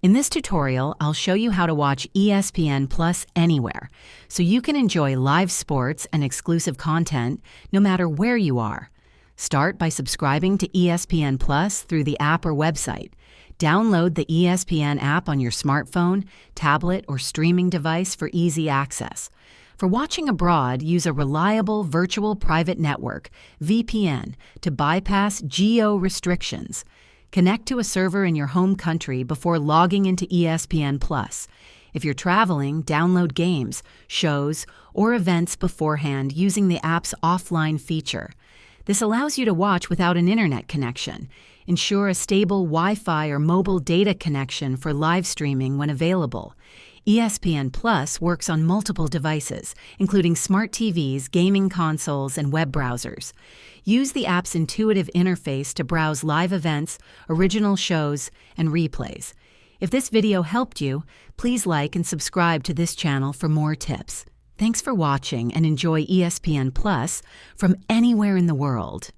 In this tutorial, I'll show you how to watch ESPN Plus anywhere, so you can enjoy live sports and exclusive content no matter where you are. Start by subscribing to ESPN Plus through the app or website. Download the ESPN app on your smartphone, tablet, or streaming device for easy access. For watching abroad, use a reliable virtual private network, VPN, to bypass geo-restrictions. Connect to a server in your home country before logging into ESPN Plus. If you're traveling, download games, shows, or events beforehand using the app's offline feature. This allows you to watch without an internet connection. Ensure a stable Wi-Fi or mobile data connection for live streaming when available. ESPN Plus works on multiple devices, including smart TVs, gaming consoles, and web browsers. Use the app's intuitive interface to browse live events, original shows, and replays. If this video helped you, please like and subscribe to this channel for more tips. Thanks for watching and enjoy ESPN Plus from anywhere in the world.